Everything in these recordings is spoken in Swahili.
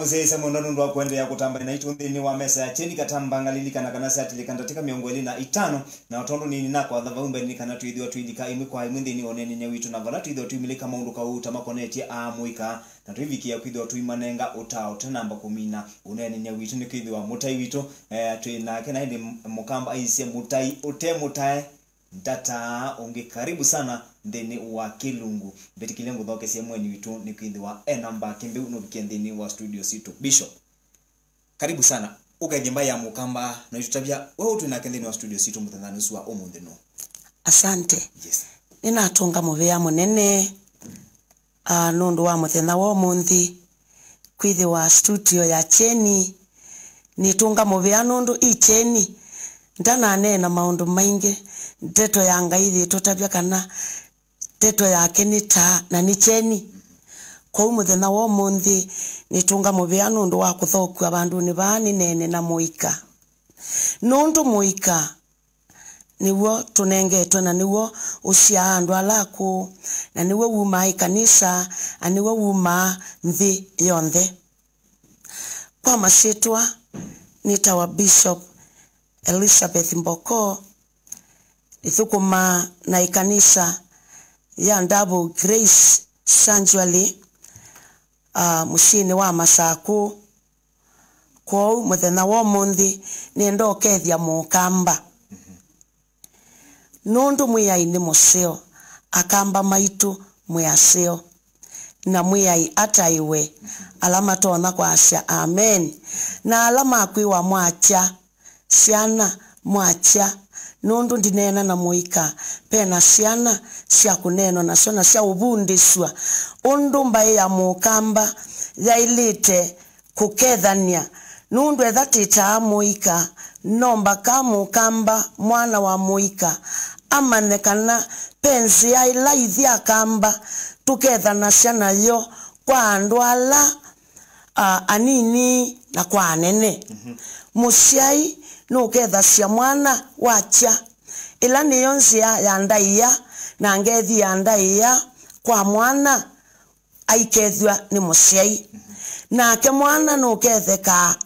Mzee Monono ndo kuendelea kutamba na itundi wa mesa ya cheni katamba ngalilika na kanasa atilikanda tika miongo na itano na otondo ni nako adhavumbe ni kana tuidhiwa tuidika imi kwa imwindi ni oneni nyawitu na vala tuidhiwa tuimilika maundu ka uta makoneti amuika na tuivikia kuidhiwa tuimanenga utao tenamba kumina uneni nyawitu ni kuidhiwa mutai wito tuina kena hindi mukamba aise mutai ute mutai data onge karibu sana ndeni wa Kilungu betikilengo dhoke siemweni witu ni kuidhiwa enamba kimbe unobikia ndeni wa studio situ Bishop karibu sana ukagimba ya mukamba na itutabia wewe tunakendeni wa studio situ muthandani suwa omundeno. Asante. Yes. Nina atunga muvea munene nundu wa muthenya wa mundi kwithi wa studio ya cheni nitunga muvea nundu I cheni ndana nena maundu maingi ndeto ya Ngai tutabia kana ndeto yake ni ta na ni cheni kwa muthenya wa mundi nitunga muvea nundu wa kuthokua bandu ni bani nene na muika nundu muika niwo tunengetwe na niwo ucia andu alaku na niwo uma ikanisa aniwo uma nthi yonthe kwa masitwa nitawa Bishop Elizabeth Mboko ithukuma na ikanisa ya Double Grace Sanctuary mushini wa Masaku kwa muthenya wa mundi niendo kethia mukamba nundu mwiyai ni museo akamba maitu mwiyaseo na mwiyai ataiwe alama tona kwa asya amen na alama akwiwa mwacha siana mwacha nundu ndinena na muika pena siana sia kuneno na sona sia ubundiswa undu mbae ya mukamba yailite kukethania nundu ethatita muika nomba ka mukamba mwana wa muika amanekana penzi ya ilaithi akamba tukethana ciana yo kwa andu ala anini na kwa anene musiai no ketha cia mwana wacha ila niyo nzia ya ndaia na ngethi ya ndaia kwa mwana aikethwa ni musiai na ke mwana no ketheka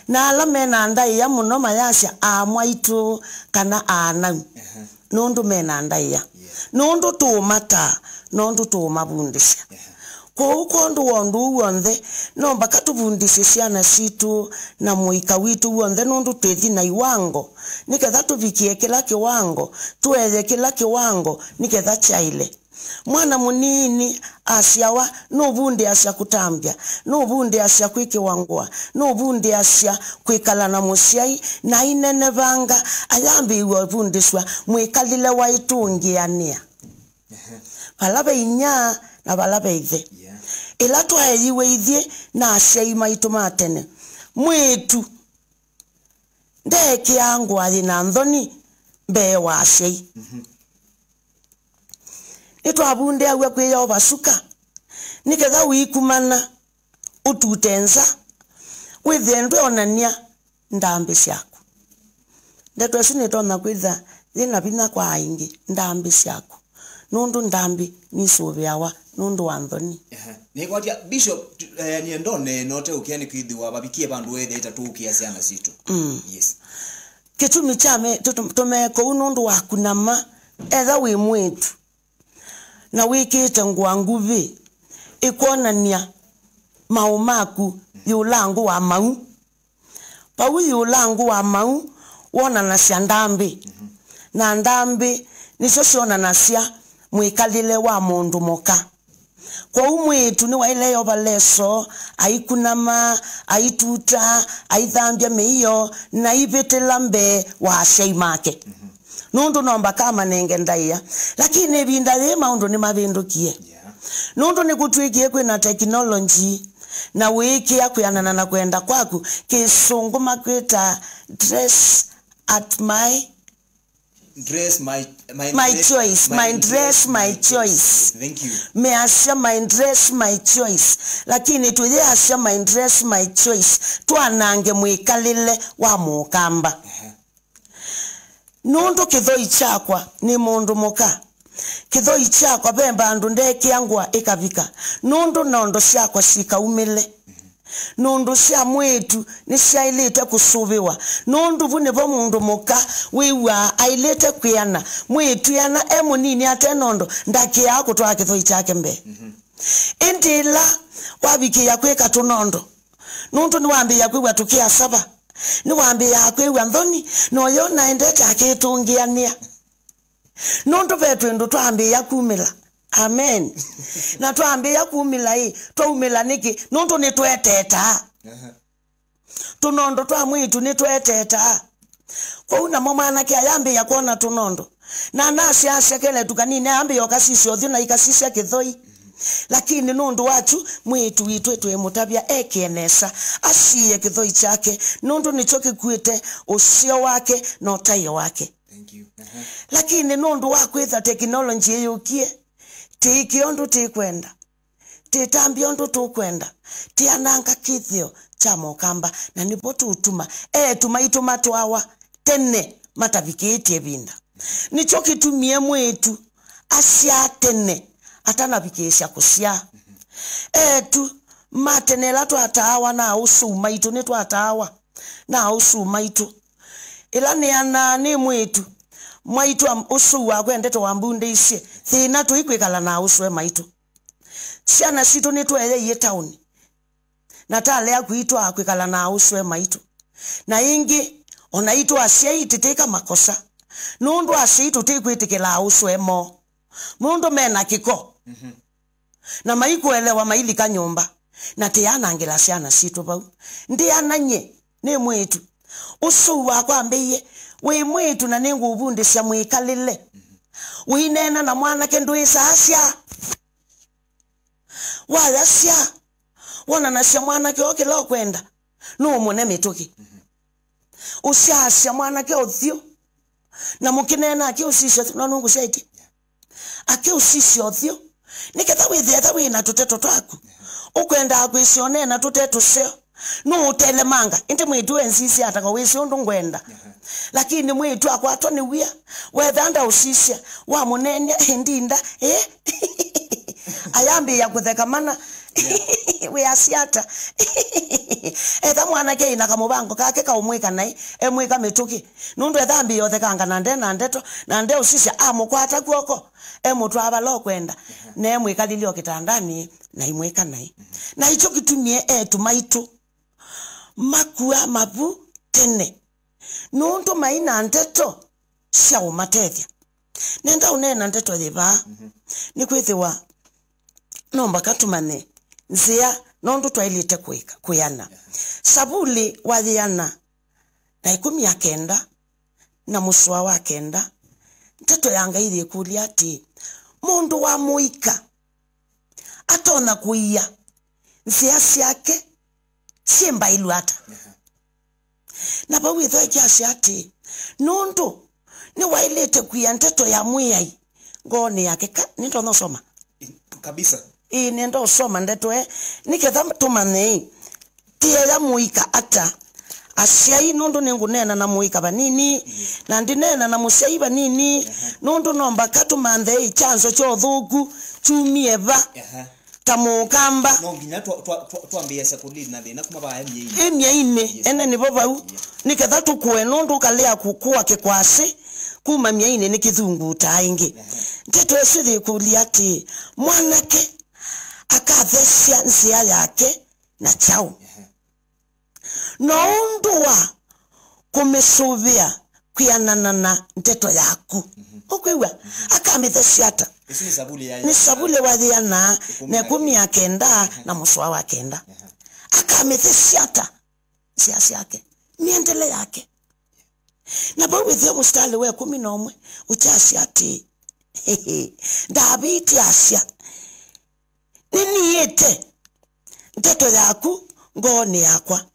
na alame na ndaia muno mayasya mwaitu kana anau nundu mena ndaia nundu tumata nundu tumabundisha kwa ukondu wondu wonthe no mbaka tubundishe ciana citu na muika witu wonthe nundu twethi na iwango niketha tuvikie kila kiwango tuethe kila kiwango niketha chaile mwana munini asiawa no bunde asia kutambia no bunde asia kwikiwangwa no bunde asia kwikala na musiai na inene banga ayambi iwo bundiswa mwikalile waitungiania balabe inya na balabe ithe ila twayiwe ithie na asia imaitu matene mwitu ndeke yangu ali na nthoni mbe wa asia ito abunde awe kweya obasuka niketha wikumana ututenza withende onania ndambi ciaku ndeto sinitona kwitha thina bina kwa aingi ndambi ciaku nundu ndambi ni subiawa nundu wa nthoni ni kwatia Bishop ni ndone note ukiani kwithiwa babikie bandu wethe itatukia ciana citu yes kitumi chame tumeko nundu wa kunama etha wi mwitu na wikite ngwanguvi ikonania maumaku yulangu wa mau pau yulangu wa mau wona na cia ndambi na ndambi nicio ciona na cia mwikalile wa mundu moka kwa umwitu ni waile yo baleso aikunama aituta aithambia meiyo na ibetela mbe wa sheimake nundu nomba kama nenge ndaia lakini binda le maundu ni mavindukie nundu ni kutwikie kwina technology na wiki ya kuyanana na kwenda kwaku kisungu makwita dress my choice thank you me asya my dress my choice lakini tuye asya my dress my choice twanange mwikalile wa mukamba nundu kithoi chakwa ni mundu muka kithoi chakwa bemba andu ndeke yangwa ikavika nundu nondo ciakwa cikaumile nundu cia mwitu ni ciailite kusubiwa nundu vune vo mundu muka wiwa ailite kwiana mwitu yana emunini atenondo ndakia kutwa kithoi chake mbe indila wabikia kweka tunondo nundu ni wambia kwiwa tukia saba ni wambia kwiwa ndhoni no yo naendete akitungiania nundu vetu ndo twambia kumila. Amen. Na tuambia kumila hii, tuumila niki, nundu ni tueteta. Tunondo twa mwitu ni tueteta. Kwa una momana kia yambi ya kuona tunondo. Na nasi asya kele tukanini yambi yokasisi odhina ikasisi ya kithoi. Lakini nundu watu mwitu itwe mutabia ekienesa asiye kithoi chake nundu ni choki kuite usio wake na utayo wake. Thank you. Lakini nundu wakwitha teknoloji yukie tiki ondu tikwenda titambi ondu tukwenda tiananga kithio cha mokamba na nipo tutuma tumaituma twawa tene matavikiti ebinda nicho kitumie mwetu asya tene atana vikesha kusya matenela twatawa na usu maitu ne twatawa na usu maitu ila ni anani mwetu maitu usu wa kwendeto wambunde isye thina tuikwikala na uswe maitu ciana citu ni tweye ye town na tale akuitwa akwikala na uswe maitu na ingi onaitwa asia ititeka makosa nundu asitu tikwitikila uswe mo mundu mena kiko na maikuelewa mailika nyumba na tiana ngila ciana citu bau ndi ananye ni mwitu usu wa kwambie we mwitu na nengu ubundi cia mwikalile winena na mwana kendu isasya wayasya wona na cia mwana ke okilo kwenda no mune mituki usiasya mwana ke othio na mukinena ake usisya no nungu shaiti ake usisya othio niketha withia wina tuteto twaku ukwenda akwisionena tuteto seo no utelemanga inte mwitu ensisi ataka wisi undu ngwenda lakini mwitu akwatwa ni wia wethanda usisya wa munene ndinda ayambi ya kutheka mana we asiata etha mwana ke ina kamubango kake ka umwika nai emwika mituki nundu ethambi yothe kanga na ndeto na nde usisya amukwata kuoko emutwa abalo kwenda na emwika lilio kitandani na imwika nai na hicho kitumie tumaitu makua mabu tene nundu maina ndeto cia umatethia nenda unena ndeto thiba ni kwithiwa nomba katumane nzia nondu twailite kuika kuyana sabuli wathiana na 19 na muswa wa 9 ndeto yanga ili kulia ati mundu wa muika atona kuia nzia ciake simba iluata na bawitha kiasi ati nundu ni wailete kuia ndeto ya muyai ngone yake nindo nosoma kabisa nendo soma ndeto niketha tumane tia ya muika ata asia nundu ningunena na muika banini na ndinena na musia banini nundu nomba katumanthe chanzo cho thuku chumieva tamukamba no nginya twambia sekuli na thina kuma ba emyeine ene ni bobau niketha tukue nundu kalea kukua kikwase kuma myeine ni kithungu taingi ndeto esithi kulia ati mwanake akathesia nsia yake na chau noundua kumesuvia kwianana na ndeto yaku okwewa akamethesia ata ni sabule wathiana na 19 na muswa wa 9 akamethesia ata siasa yake miendele yake na bawithia mustali we 11 uchasi ati David asya nini yete ndeto yaku ngone yakwa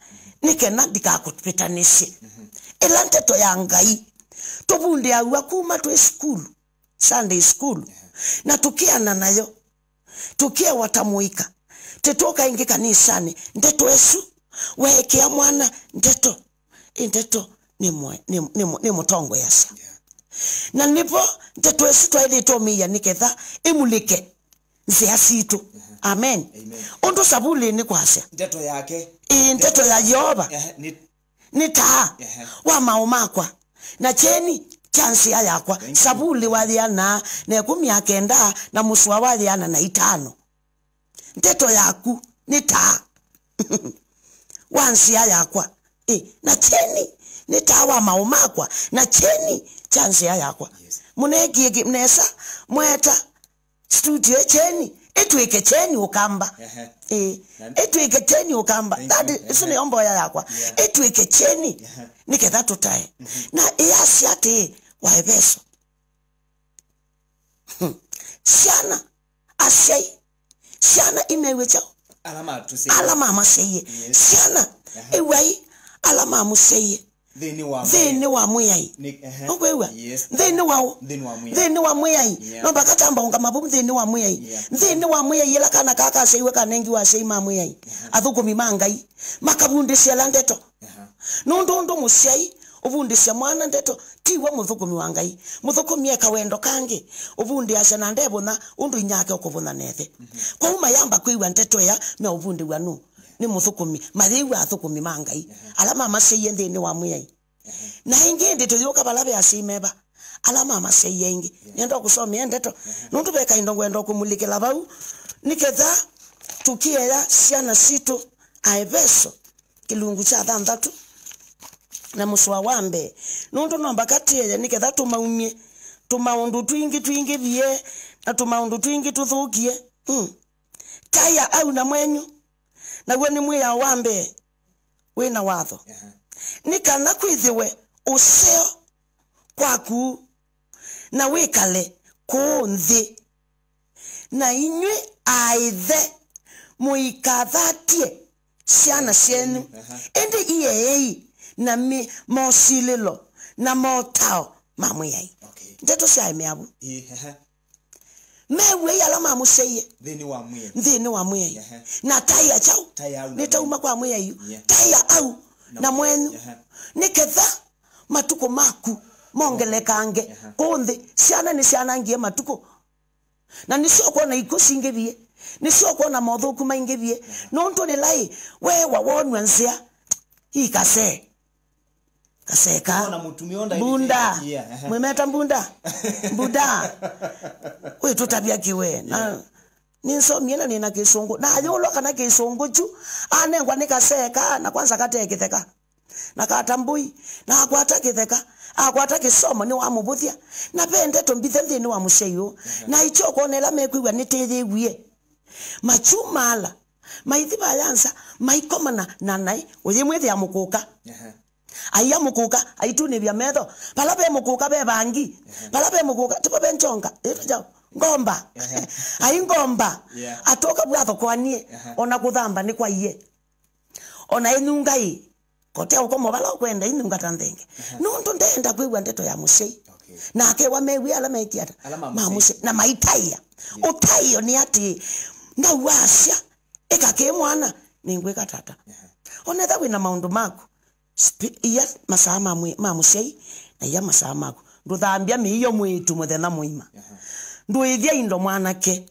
nikena ndikakupitanishe ela ndeto ya ngai tobunde awa kuma to school Sunday school na tukiana nayo tukia watamuika tetoka inge kanisani ndeto Yesu wekea mwana ndeto ni mutongo yasa na nipo ndeto Yesu twaile tomia niketha emulike nzia situ Amen. Amen. Undu sabuli ni kwasya. Ndeto yake. Ndeto ya Jehova. Ni taa wa maumakwa. Na cheni chansi ya yakwa. Sabuli wathiana na 19 na muswa wathiana na 5. Ndeto yaku ni taa. Wansi ya yakwa. Na cheni ni taa wa maumakwa. Na cheni chansi ya yakwa. Munegi mnesa mweta studio cheni etweke cheni ukamba etweke cheni ukamba that isine ombo ya yakwa etweke cheni niketha tutae na yasi ate wa Efeso siana asei siana imewecha alama amaseye siana ewai alama amuseye Thini wa muyai. Okwewa. Thini wa muyai. No bakatamba onga mabumu thini wa muyai. Thini wa muyai yela kana kaka seiwe kanengi wa seima muyai. Athukumi mangai. Makabundisya la ndeto. Ndo musiai ubundisya mwana ndeto tiwa muthukumi wangai. Muthukumi ekawendo kangi. Ubundi asya na ndebo na undu inyake okubuna nethe. Kwa umayamba kwiwa ndeto ya me ubundi wanu. Ni muthukumi mathiwa athukumi mangai alama amaseye thini wa muyai na ingi ndeto yoka balabe asimeba alama amaseye ingi nendo kusomia ndeto nundu beka indongo endo kumulikela bau niketha tukiela siana situ Efeso kilungu cha 3 na muswa wambe nundu nomba katiye niketha tumaundu twingi biye na tumaundu twingi tuthukie taya au na mwenyu na gwe ni mwiya wambe wina watho nikana kwithiwe useo kwaku na wikale kunthi na inywe aithe muikathatie ciana cienu indi iyei na mosililo na motao mamwiyai ndeto cia meabu mewe alama amuseye thini wa muyai na taya chau nitauma kwa muyai taya au na mwenu niketha matuko maku mongelekange konde ciana ni ciana ngie matuko na nisio kuona ikosinge bie nisio kuona mothuku mainge bie no nto ni lai we wawonwa nsia ikase kaseka bunda mwemeta bunda we tutabia kiwe na ninsomiena nina kisongo na yolo kana kisongo chu anengwa nikaseka na kwanza kateketheka na katambui na akwata kitheka akwata kisomo ni wa mubuthia na pende to mbithe ni wa musheyo na icho konela mekwiwa nitethegwie machumala maithiba yansa maikomana nanai uye mwethi ya mukuka aya mukuka aitune bya metho palabe mukuka be bangi palabe mukuka tipo benchonga eto ngomba ai ngomba atoka bwatho kwanie ona kuthamba ni kwa iye ona enungai kote uko mobala kwenda inunga tandenge nundu ndenda kwiwa ndeto ya musei na ake wamewi ala mekiata mamuse na maitaya utayo ni ati na wasya ekake mwana ningwe katata onetha wina maundu maku iya masama mamusei na iya masama maku nduthambia miyo mwitu muthena muima nduithia indo mwanake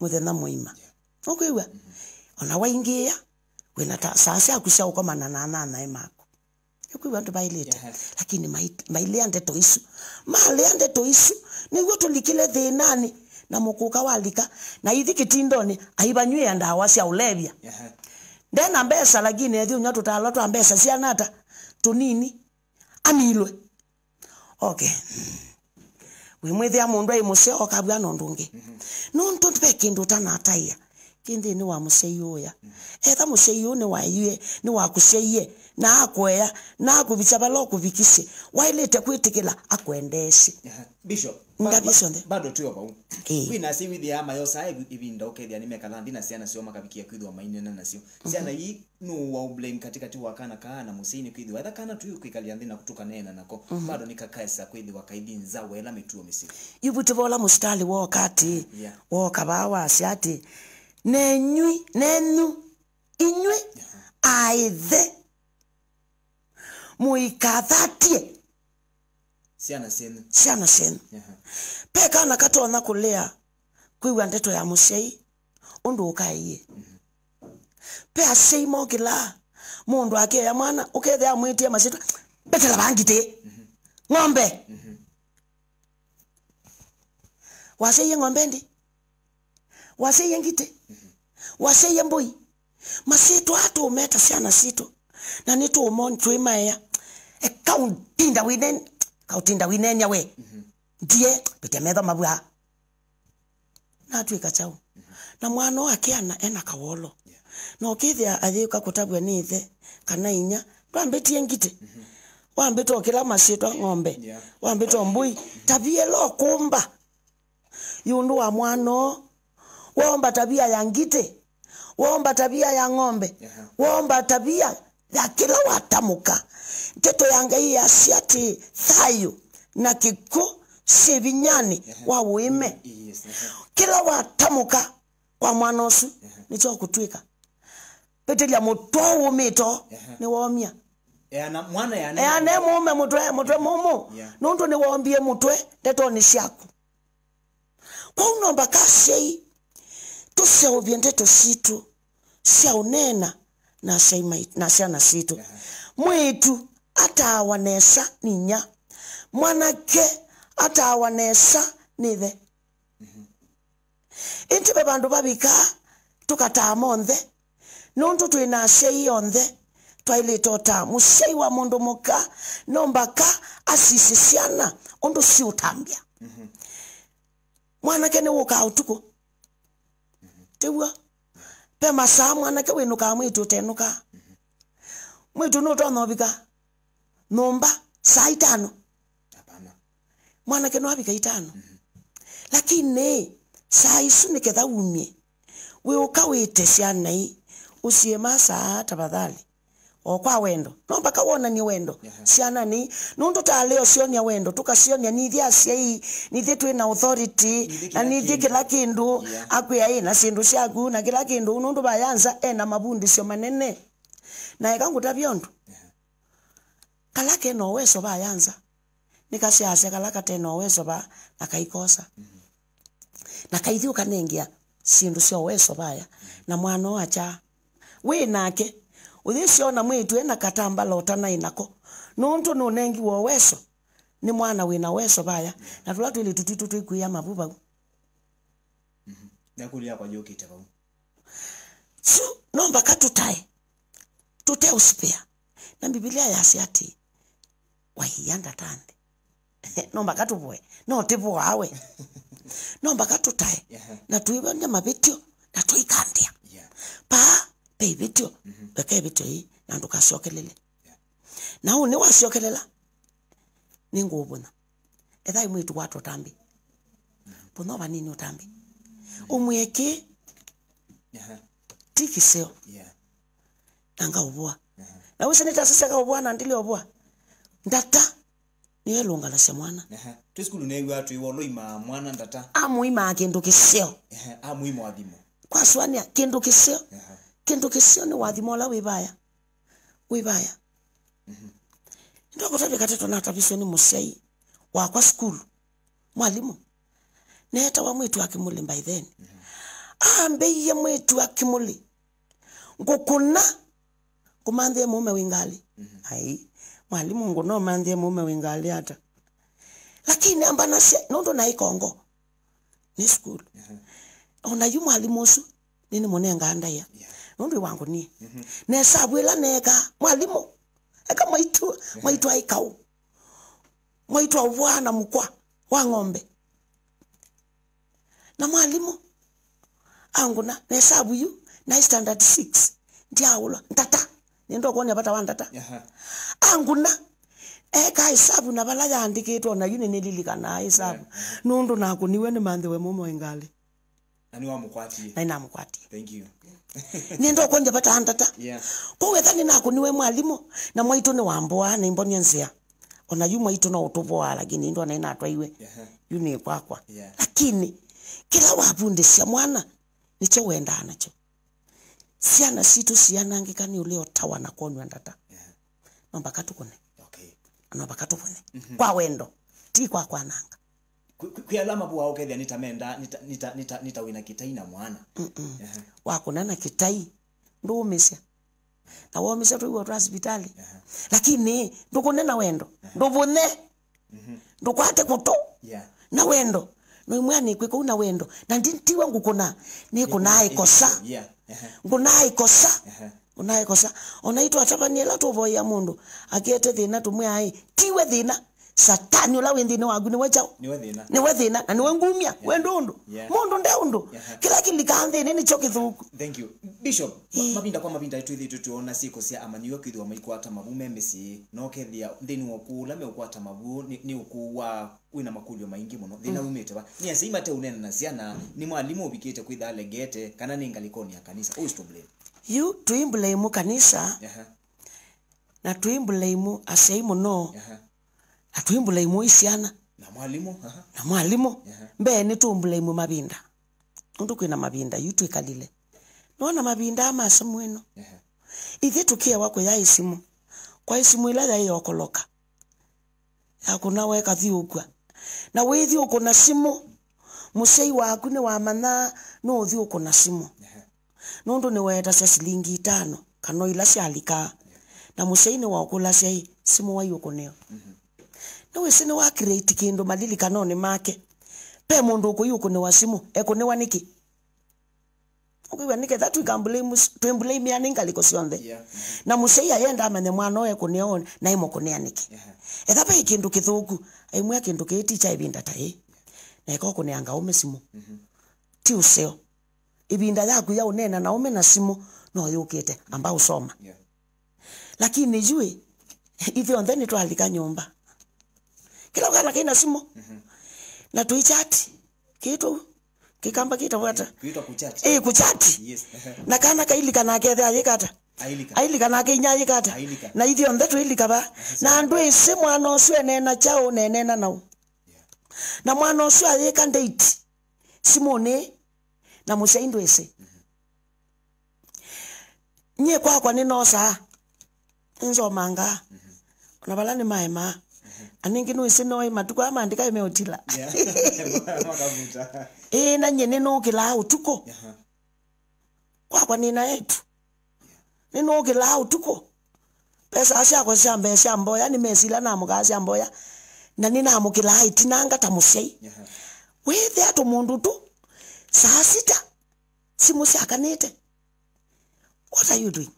muthena muima okwiwa ona waingia wena ta sasa akusha ukomana na nana emako okwiwa ndu baileta lakini maile ndeto isu male ndeto isu niguo tulikile thinani na mukuka walika na ithi kitindoni aibanywe anda wasia ulevya ndena mbesa lakini ethi unya tutala twa mbesa cia nata tunini anilwe okay we mwethia mundu ai museo kabwa nondungi no ntontu pe kindu tanataya kindi ni wa museyo ya etha museyo ni wa yue ni wa kuseye na akwea na akubicha balo kubikise wailete kwitikila akwendesi bishop bado tu yoba wina si withi ama yo sai ibinda okethia ni mekalandi na ciana cio makabikia kwithwa mainena nacio ciana yi no wa blame katikati wa kana musini kwithwa etha kana tu kwikalia nthina kutuka nena nako bado nikakaisa kwithwa kaidi nza wela mituo misiki ibutibola mustali wo kati wo kabawa asiati nenu inywe aithe muikathatie ciana senu peka na katona kulea kwiwa ndeto ya musei undu ukaiye pe asimo kila mundu ake ya mwana ukethe amwitie masito betela bangite ng'ombe waseye ng'ombe ndi waseye ngite waseye mbui masito atu umeta siana sito na nitu umon tuimaya kautinda winen ya we die bete metho mabua na tuika chao na mwana wake ena kawolo no kithia athika kutabwa ni ithe kana inya twambetie ngite wambito kila masito ng'ombe wambito mbui tabia lo kumba yundu wa mwano waomba tabia ya ngite waomba tabia ya ng'ombe waomba tabia ya kila watamuka teto yanga hii ya siati thayu na kiku sebinyani wa wime kila watamuka kwa mwanosu nicho kutwika petelia mutwa umito ni waomia na mwana ane mume mutwe mumu nundu ni waombie mutwe teto ni shaku kwa unomba kasei tuse ubiende to situ sia unena na shaima na shana situ mwitu atawanesa ninya mwanake atawanesa nithe inti bebandu babika tukata monthe nundu twina shei onthe twaile tota musei wa mundu muka nombaka asisisiana undu si utambia mwanake ni woka utuko tewa pe masaa mwanake winuka mwitu tenuka mwitu nutonobika nomba saa 5 hapana mwanake no abika 5 lakini saa isu niketha umie we ukawite ciana hii usiema saa tafadhali okwa wendo nomba kawona ni wendo ciana ni nundu ta leo sionia wendo tukasionia ni thia cia ni thie twina authority na ni thie kila kindu akuya ina sindu ciaku na kila kindu nundu bayanza ena mabundi cio manene na eka ngutabiondu kalake no weso bayanza nikasiase kalaka teno weso ba nakaikosa na kaithiu kanengia sindu cio weso baya na mwana acha we nake uthisiona mwitu ena katamba lotana inako nuntu nunengi wo weso ni mwana wina weso baya na tula twili tutitu twikuya mabuba na kulia kwa jokite bau so nomba katutae tute uspea na Biblia yasiati wahiyanda tande nomba katubwe no tibu awe nomba katutae na tuibonye mabitio na tuikandia pa pebitio bekebitio hii na ndukasiokelele na uni wasiokelela ningubuna ethai mwitu watu tambi puno banini utambi umweke tikiseo nanga ubwa na useneta sasa ka ubwa na ndile ubwa ndata ni elunga la semwana tu skulu ne watu iwolo ima mwana ndata amuima kindu kiseo amuima wadhimo kwa swania kindu kiseo ni wadhimo la wibaya ndio kutabe kateto na tabiso ni musai wa kwa skulu mwalimu neta wa mwitu akimuli by then ambe mwitu akimuli ngukuna kumandhe mume wingali ai mwalimu ngono mandhe mume wingali hata lakini ambana se nondo na ikongo ni skulu ona yu mwalimu su nini monenga andaya nondo wangu ni ne sabwela neka mwalimu eka mwitu aikau mwitu awana mkwa wa ng'ombe na mwalimu anguna ne sabu yu na standard 6 ndiaula ntata nendo kone bata wandata anguna eka hesabu na bala yandikitwa na yune nelilika na hesabu nundu nako niwe ni manthe we mumo ingali ani wa mukwati na ina mukwati thank you nendo konje bata wandata ko wethani nako niwe mwalimu na mwaito ni wamboa na imbonia nzia ona yu mwaito na utuboa lakini ndo na ina atwaiwe yune kwakwa lakini kila wabundi cia mwana nicho wenda nacho siana situ siana ngikani uleo tawa na konwa ndata nomba katukone okay nomba katukone kwa wendo ti kwa nanga kwi alama bwa ukethia nitamenda nitawina kitai na mwana wakunana kitai ndumisya na womisya tu wa hospitali lakini ndukunena wendo ndubune ndukwate kuto na wendo no imwani kwiko una wendo na ndintiwa ngukuna ni kuna ikosa nguna ikosa una ikosa onaitwa tabaniela tuvoya mundu akiete thina tumwe ai tiwe thina satani ula wendine wagu ni wachao ni wethina na ni wengumia wendundu mundu ndeundu kila kilikanthe ni choki thuku. Thank you Bishop. Mabinda yetu ithu tuona siko cia amaniyo kwithwa maikwata mabu memesi no kethia thini wokula me ukwata mabu ni ukuwa wina makulio maingi muno thina umete ba ni asima te unena na ciana ni mwalimu ubikite kwitha legete kana ni ngalikoni ya kanisa to blame you to blame kanisa na to blame asei muno atuimbula imu isiana na mwalimu mbe ni tumbula imu mabinda undu kwina mabinda yutu ikalile nona mabinda ama samweno ithi tukia wako ya isimu kwa isimu ila ya yokoloka ya kuna weka thiukwa na withi ukuna simu musei waku ni wa mana no thi ukuna simu nundu ni weta cia shilingi 5 kano ila cialika na musei ni wakula cia simu wa yukuneo no wesene wa create kindu malili kanone make pe mundu ukuyuko ne wasimu eko ne waniki ukwiwa nike that we can blame ya ninga liko sionde na musei ayenda amane mwana oye kuneone na imo kuneaniki etha kindu kithuku aimwe kindu kiti cha ibinda tai na eko kuneanga umesimu ti useo ibinda yaku ya unena na ume na simu no yukite amba usoma lakini jue hivyo ndeni twalika nyumba kila wakati kina simu na tuichati kitu kikamba kitawata kuchati kuchati na kana kailika na kethe ayikata ailika na kinya ayikata na ithio ndetu ilika ba na ndu ise mwana oswe nena chao nenena nao na mwana oswe ayika date simone na musaindo ise nye kwa ni nosa nzo manga na balani maema aningi no ise no matuko amandika imeotila makavuta na nyene no kila utuko kwa nina yetu nino kila utuko pesa asha kwa shamba shambo yani mesila na muga shambo ya na nina mukila itinanga tamusei wethe atu mundu tu saa 6 simu shakanete. What are you doing?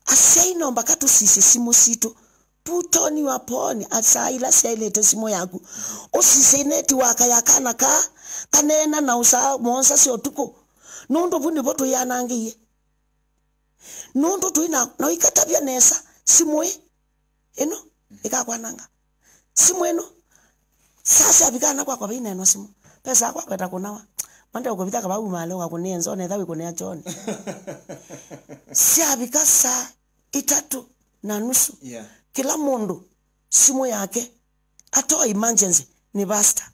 Asai nomba katu sisi simu situ put on your phone asaila sailete simu yaku osise neti waka yakana ka kanena na usa monsa sio tuko nondo buni boto yanangiye nondo tuina no ikatabya nesa simu eno ikakwananga simu eno sasa bikana kwa bine no simu pesa kwa kweta kunawa mande ukobita kababu malo kwa kunenzo ne dawe kunea choni siabika saa 3:30 kila mundu simu yake ato emergency ni basta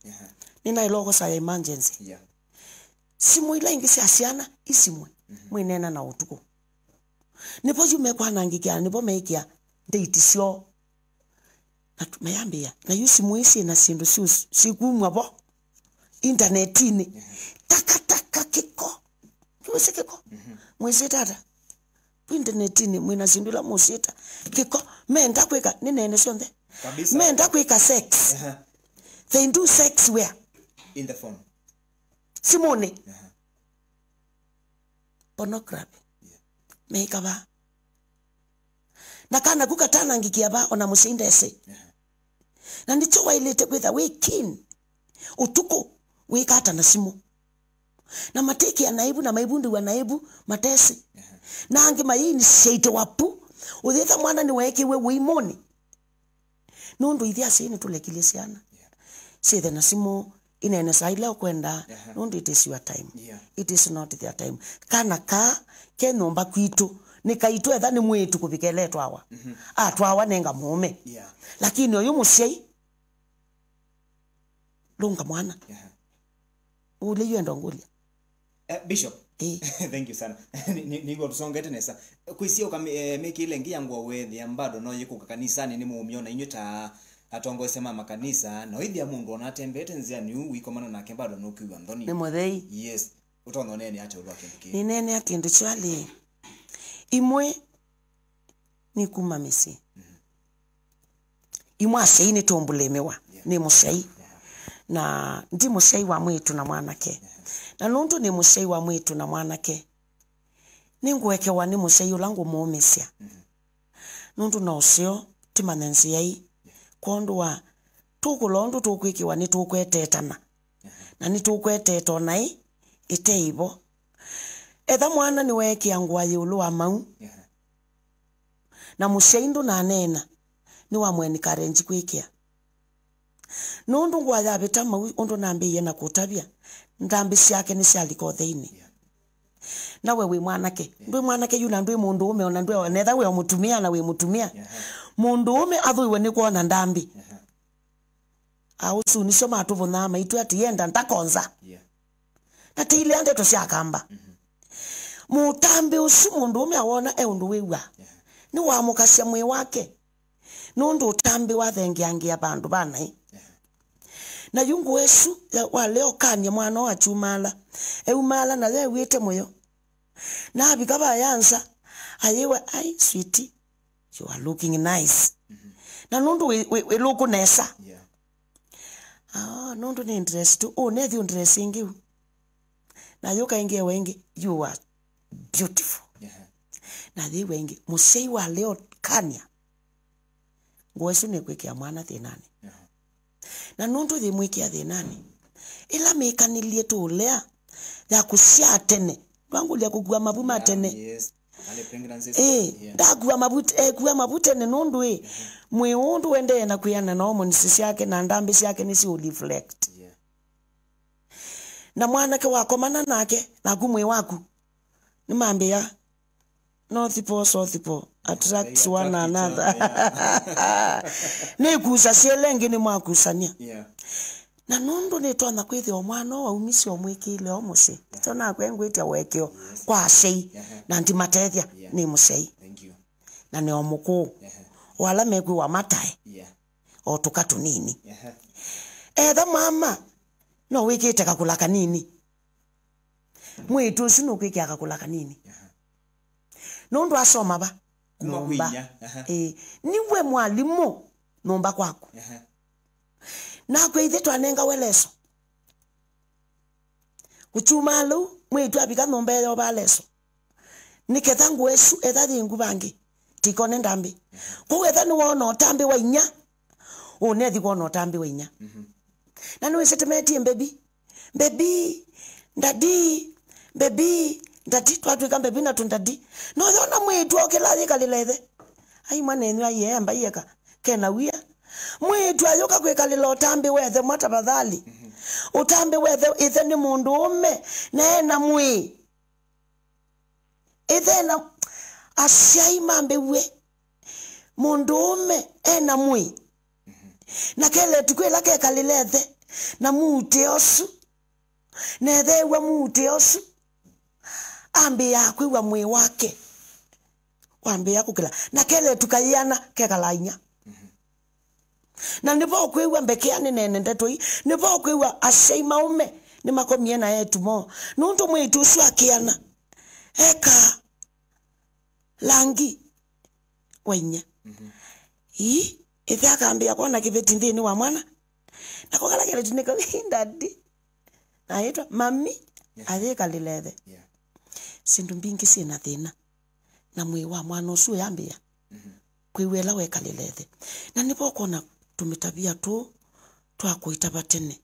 nina iloko sa emergency simu ila ingisi asiana isimu mwenena na utuko nipo jume kwa nangikia nipo meikia date sio mayambia na yusimu isi na sindu sikumwa bo internetini taka kiko kiwese kiko mwezi tata internetini mwina sindula musita kiko menda kweka ninene sonde kabisa menda kweka sex they do sex where in the phone simone pornography meka ba nakana kukatana ngikia ba ona musinda ese na ndicho wailete kwetha we kin utuko we kata na simu na mateki ya naibu na maibundu wa naibu matesi na ange mayini seite wapu udhetha mwana ni weke we wimoni nondo ithia sini tulekilisiana sethe na simu inene saila kwenda nondo it is your time it is not their time kana ka kenomba kwitu nikaitu etha ni mwetu kubikeletwa awa atwawa nenga mume lakini oyo musei lunga mwana ule yendo ngulia Bishop thank you sana nigo tusongete nesa kwisio kama meki ile ngia ngwa wethi ambado no yiko kanisani ni mumiona inyo ta atongose mama kanisa na withia mundu onatembete nzia ni wikomana nake bado no kiwa ndoni ni muthei yes utono nene acha ulwa kindu ni nene akindu chwali imwe ni kuma misi imwe asei ni tombulemewa ni musei na ndi musei wa mwitu na mwanake na nundu ni musei wa mwitu na mwanake ningweke wa ni musei ulangu muumisia nundu na usio timanensi yai kondu wa tukulondu tukwikiwa ni tukwetetana na ni tukweteta nai iteibo etha mwana ni wekia ngwa yulu wa mau na musheindu na nena ni wa mweni karenji kwikia nundu ngwa ya beta mau undu nambiye na kutabia ndambi ciake ni cialiko theini na wewe mwanake ndwe mwanake yuna ndwe mundu ume ona ndwe netha we mutumia na we mutumia mundu ume athuiwe ni kuona ndambi au suni soma atuvuna maitu ati yenda ntakonza na tile ande to ciakamba mutambi usu mundu ume awona undu wiwa ni wa mukasia mwe wake nundu utambi wa thengiangia bandu banai na yungu wesu wa leo kanya mwana wa chumala eumala na le wite moyo na bikaba yansa ayewe ai sweetie you are looking nice na nundu we look nesa nundu ni interest nethi interesting na yuka inge wengi you are beautiful na thi wengi musei wa leo kanya ngwesu ni kwikia mwana thinani na nundu thi mwikia thinani ila mekanilie tulea ya kusia tene wangu lia kugua mabuma tene ndagua mabute kuwa mabute ne nundu mwe undu wende na kuyana na omonisi yake na ndambi yake ni si reflect na mwanake wako mana nake na kumwe waku ni mambia north pole attracts one another ne kusa selengi ni mwakusania na nundu ni twana kwithi o mwana wa umisi omwikile o musi tona kwengwita wekyo kwa sei na ndi matethia ni musei na ni omuku wala megwi wa matai o tukatu nini etha mama no wikite kakula kanini mwitu sino kwiki akakula kanini nundu asoma ba kumba niwe mwalimu nomba kwako na kweithe twanenga weleso uchumalo mwitu abika nomba yo baleso niketha ngwesu ethathi ngubangi tikone ndambi kuwetha ni wona otambi wa inya unethi wona otambi wa inya na no setemetie baby ndadi twatwika baby na tundadi no yona mwitu okelathi kalilethe ai mwanenyu ayemba yeka kena wia mwitu ayoka kwikalila utambi wethe mwatabadhali utambi wethe ithe ni mundu ume na mwi ithe na asiai mambe we mundu ume na mwi na kele tukwela kekalilethe na mute osu nethewa mute osu ambi yakwiwa mwi wake wambi yakukila na kele tukayana kekalainya na nipo kwiwa mbekeani nene ndetoi nipo kwiwa asei maume ni makomie na yetu mo nundu mwitu usu akiana eka langi wainya itha akambia kona kibeti ndini wa mwana na kokala kele tuneka ndadi na yetwa mami athika lilethe sindu mbingi sina thina na mwi wa mwana usu yambia kwiwela weka lilethe na nipo kona tumitabia tu twakuitaba tene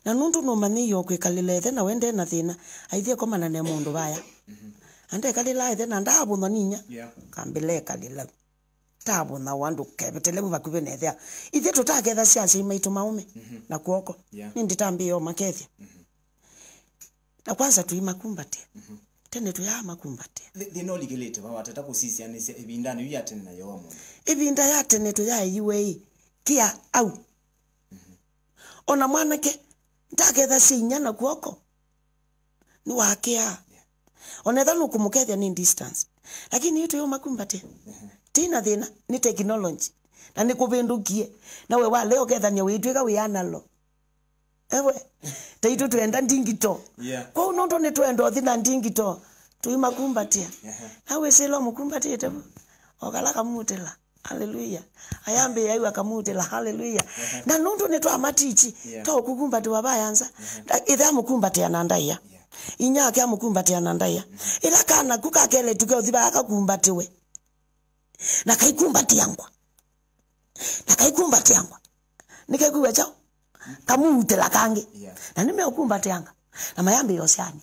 na nundu no maniyo kwikalilethe na wende na thina aithie komana ne mundu baya ande kalila ithe na ndabu noninya kambile kalila tabu na wandu kebetele bakube nethia ithe tutaketha ciaci imaitu maume na kuoko ninditambio makethia na kwanza tuimakumbate tene tuya makumbate thino ligilete baba tata kusisia ni ibindano ya tene na yo mundu ibinda ya tene tuya iwe kia au ona mwanake ndaketha cinya na kuoko ni wakia onetha nukumukethia ni distance lakini itu yo makumbate tina thina ni technology na nikuvindukie na we wa leo kethania witwika wi analo ewe taitu tuenda ndingito kwa unondo ni tuenda thina ndingito tuimakumbatia awe selo mukumbatia tebo okala kamutela haleluya ayambe yayu akamutela haleluya na nondo ni twa matichi to kukumbati wabayanza itha mukumbatia nandaya inyake amukumbatia nandaya ila kana kukakele tuke uthiba akakumbatiwe na kaikumbatia ngwa nikaikuwa chao kamutela kange na nimeukumbatia anga na mayambe yosiani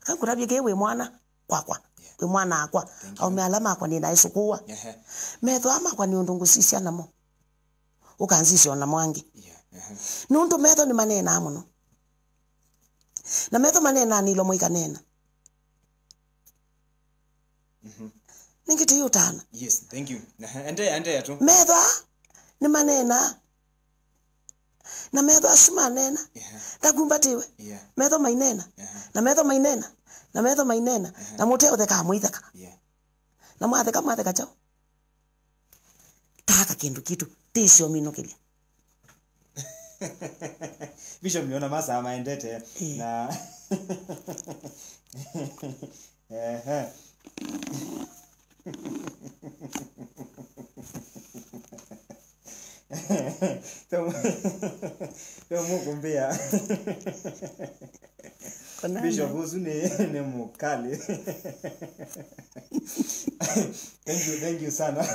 kankurabye kewe mwana kwakwa we mwana akwa au mealama akwa ni naisu kuwa metho ama kwa ni undungusisia namo ukanzisio na mwangi nundu metho ni manena amuno na metho manena nilo moikanena ningiti yutana yes thank you ende tu metho ni manena na metho asimanena takumbatiwe metho mainena na metho mainena na metho mainena na muteo theka muithaka na mwatheka chao taka kindu kitu tisio minokilia Bishop niona masa maendete na Tomo kumbia Bishop usune mukali Thank you sana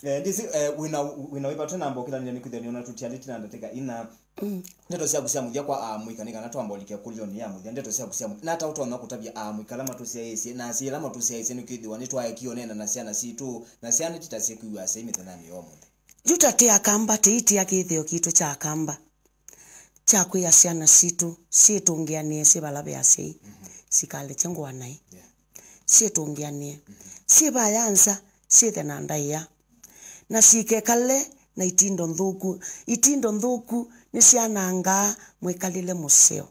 this wina tena ambo kila ni kutheni tutaliti na ndateka ina ndeto cia kusia muthia kwa muikanika na twamba olikia kulioni ya muthia ndeto cia kusia na hata uto na kutabia muikalama tu cia isi na cia lama tu cia isi ni kwithiwa ni twa kionena na cia na citu na cia ni tita cia kuiwa cia imethanani yo muthe juta te akamba teiti ya kithio kitu cha akamba cha kuya cia na citu citungianie cibalabe acie sikale chengwa nai citungianie cibayanza cithe na ndaiya na sikekale na itindo nthuku ni ciananga mwikalile museo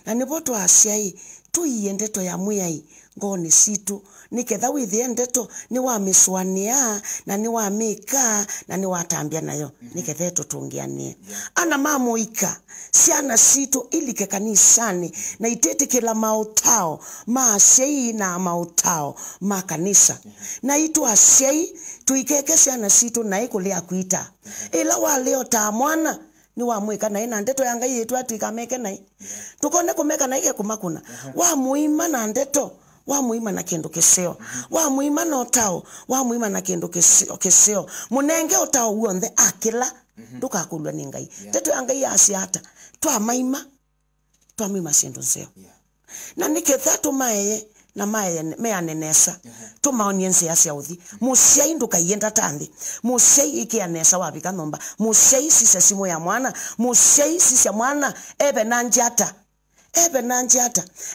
na nipo twaciai tuiye ndeto ya muyai ngoni situ niketha withie ndeto ni wa miswania na ni wa mika na ni watambia nayo niketha tutungianie ana mamuika ciana situ ilike kanisani na itete kila mautao maasei na mautao makanisa na itu asei tuikeke ciana situ na ikulia kuita ila waleo ta mwana ni wa mwika na ina ndeto yanga yetu atikameke nai tukone kumeka na ige kumakuna wa muima na ndeto wa muima na kendo keseo wa muima na otao wa muima na kendo keseo munenge otao uonthe akila tukakulwa ni ngai ndeto yanga yasiata twa maima twa muima sendo nseo na niketha tumaye na meanenesa tumaoniense ya siauthi musiai nduka yenda tanthi musiai ikianesa wabika nomba musiai sisa simo ya mwana musiai sisa mwana ebe nanjata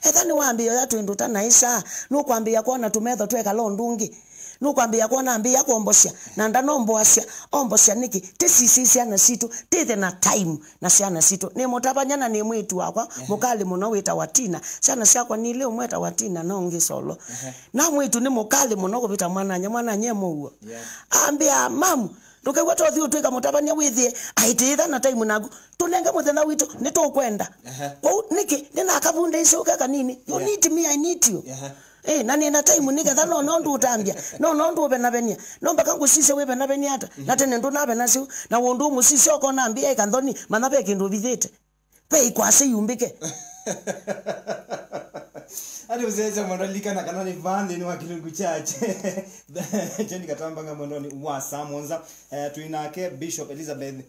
ethani wambio ya twinduta naisa nukwambia kuona tumetho tweka londungi nukwambia kuona ambia kuombosia na ndanomboasia ombosia niki tisisi na situ tithe na time na siana situ ni mutapanyana ni mwitu wakwa mukali muno wita watina siana siakwa ni leo mweta watina nongi solo na mwitu ni mukali muno kupita mwana nyemo uo ambia mamu ndukaigwa tothi utwika mutapanya withie aititha na time nagu tunenge muthena witu nitukwenda kwa niki nina akabunda icio kaka nini you need me I need you na nina time niketha no ndu utambia no ndu ube na benia no mbaka ngusise webe na benia ata na tene ndu nabe nacio na wondu musisi okona ambia ikanthoni manabe kindu bithite pe ikwase yumbike Adi uzeze mwandalika na kanani vande ni wakilungu chache Jeni katambanga mwandoni wa Samonza tuinake Bishop Elizabeth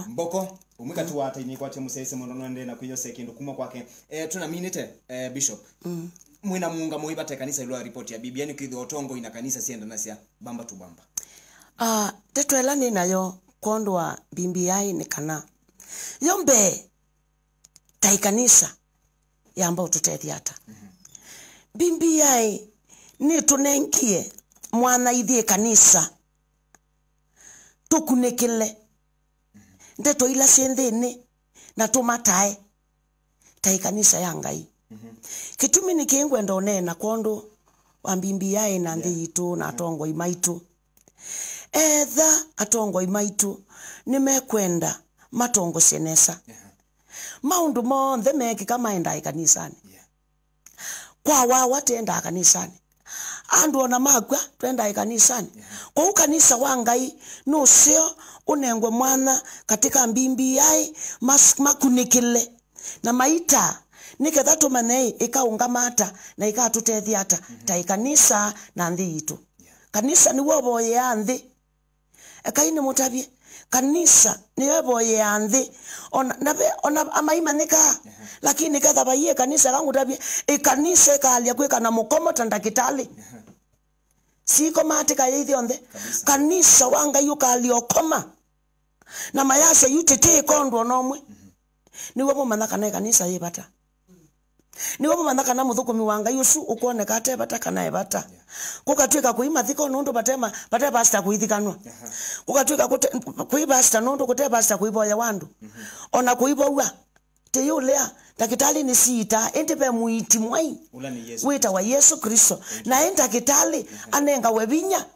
Mboko umika tuwata ini kwa musese mwandono ende na kuyo sekindu kuma kwake tuna minute Bishop mwina muunga muibate kanisa ilo report ya Biblia ni kwithwa otongo ina kanisa sienda nasia bamba tu bamba tetwela ni nayo kondwa BBI ni kana yombe tai kanisa yamba ututethia ata BBI ni tunenkie mwana ithie kanisa tukunekele ndeto ila siendene na tumatae tai kanisa ya ngai kitumi ni kingwenda onena kondo wa BBI na ndi itu na tongo imaitu etha atongo imaitu nimekwenda matongo senesa maundu monthe mekika maenda kanisani kwa wawa tenda kanisani andu ona magwa twenda kanisani kwa kanisa wa Ngai no sio unengwe mwana katika mbimbi yai makunikile na maita niketha tumane ikaungamata na ikatutethia ata ta kanisa na nthi itu kanisa ni woboye ya nthi ekaini mutabie kanisa ni woboye ya nthi ona amaimanika lakini ketha baie kanisa kangu tabie kanisa kalia kwika na mukomo tandakitali siko matika yithi onthe kanisa wa Ngai ukaliokoma na mayase yutete kondo nomwe ni wobo manaka na kanisa yibata ni wobo manaka na muthukumi wa Ngai usu ukoneka ate bata kana ebata kukatwika kuima thiko nundu bate pastor kuithikanwa kukatwika kuiba pastor nundu kute pastor kuiboya wandu ona kuibowa te yulea dakitali ni sita ente pe muiti mwai wita wa Yesu Kristo na enta kitali anenga webinya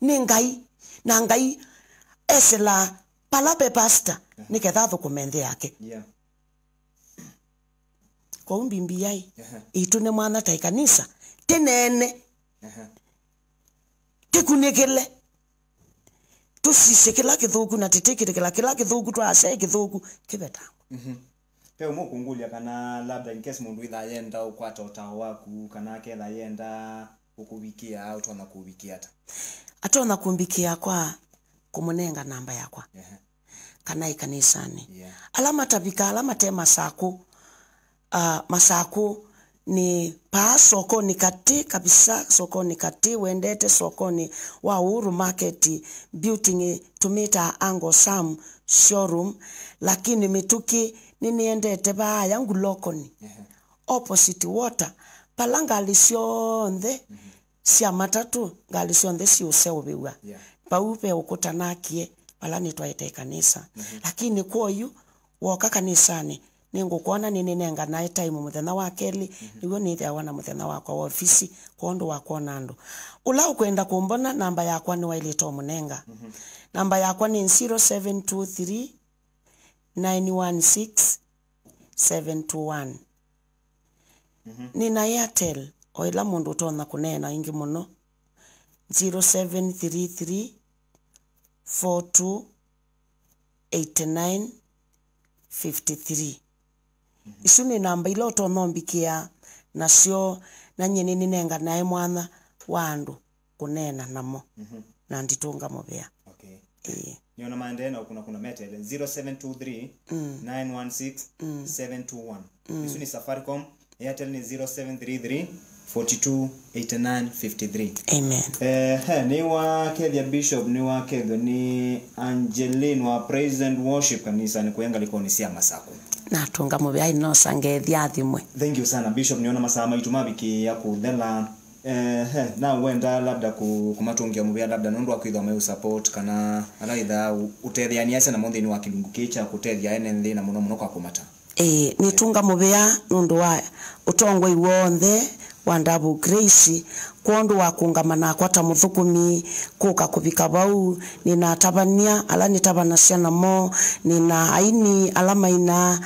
ni Ngai na Ngai esela palape pastor niketha thukumende yake kwa umbimbi yai itu ne mwana ta kanisa tenene tikunikele tusisekela kithuku na titikira kila kithuku twase kithuku kibetango pe umukungulia kana labda in case mundu itha yenda ukwata utao waku kana ketha yenda ukubikia au tona kubikia atona kumbikia kwa kumunenga namba yakwa kana ikanisani alama tabika alama tema saku masaku ni pa sokoni kati kabisa sokoni kati wendete sokoni wa Uhuru Market building tumita Ango Sam showroom lakini mituki niniendete ba yangu lokoni opposite water palanga lisionthe sia matatu galisionthe si useobiwa paupe ukutanakie palani twaite kanisa lakini kwoyu woka kanisani ningo kuona nini nenga na time muthenya wa keli nigo nithia wana muthenya wakwa wa ofisi kondo wakwa nando ula ukwenda kumbona namba yakwa ni wailito munenga namba yakwa ni 0723 916 721 nina Airtel oila mundu utona kunena ingi muno 0733 42 89 53 isuni namba ilo tonombikia nasio na nyene ninenga nae mwana wandu kunena namo na nditunga mobea niona maendena kuna metel 0723 916 721 isuni Safaricom Airtel ni 0733 42 89 53 amen ni wa Kedia Bishop ni wa Kedo ni Angeline wa Praise and Worship kanisa ni kuenga likoni sia masako na tunga mobea ino sangethia thimwe thank you sana Bishop niona masama itumabiki ya kuthela na wenda labda kumatungia mubia labda nundu akwithwa mai support kana alaitha utethia ase na monthini wa kilungu kicha kutethia ene na muno kwa kumata nitunga mubia nundu wa utongo iwonthe wa Ndabu Grace kondo wa kungamana kwa ta muthukumi kuka kubika bau nina tabania ala nitabana siana mo nina aini alama ina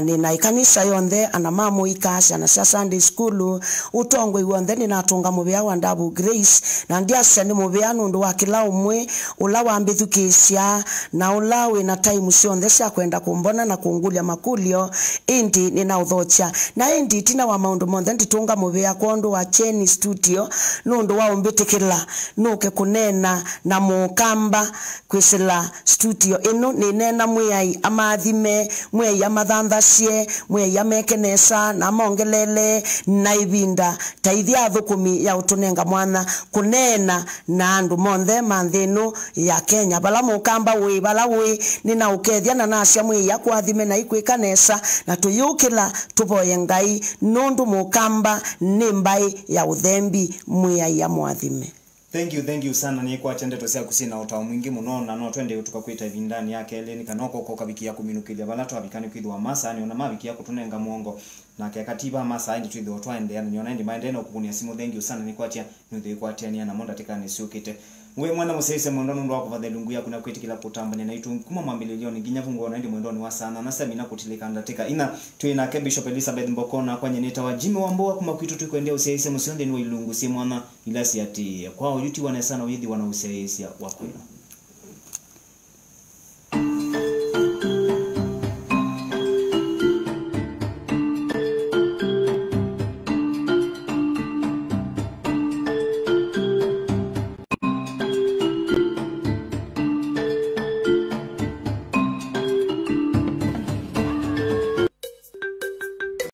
nina ikanisa yonthe ana mamo ikasha na Sunday school utongo iwonthe nina tunga mubia wa Ndabu Grace na ndia sene mubia nundu wa kila umwe ula wa mbithukisha na ula we na time sionthe cia kwenda kumbona na kungulia makulio indi nina uthocha na indi tina wa maundu monthe nditunga mubia kondo wa Cheni studio nondo wao mbitikila nuke kunena na mukamba kwisila studio ino ninena mwiyai amathime mwiyai amathandhacie mwiyai amekenesa na mongelele na ibinda taithia thukumi ya utunenga mwana kunena na andu monthe manthinu ya Kenya bala mukamba we bala we nina ukethia na nacia mwiyai akwathime na ikwikanesa na tuyukila tuboye Ngai nundu mukamba nimbai ya uthembi mwiyai ya mwathime thank you sana ni kwa chende tosia kusina utawa mwingi muno na no twende tukakwita vindani yake eleni kanoko ko kabikia kuminukilia bala to abikani kwithwa masa ni ona mabikia kutunenga muongo na kia katiba masa ndi twitho twaendea niona ndi maendeno kukunia simu thengi sana ni kwatia nuthe kwatia ni na monda tekane siukite we mwana musese mondono ndo akuvathe lungu yaku na kwitikila kutambania na itu kuma mamilioni ginya vungo na ndi mwendoni wa sana na sami na kutilika ndateka ina twina ke Bishop Elizabeth Mbokona kwa nyeneta wa Jimmy Wamboa kuma kwitu tukwendea usese musionde ni ilungu si mwana ilasi ati kwao yuti wana sana uyidi wana usese wakwela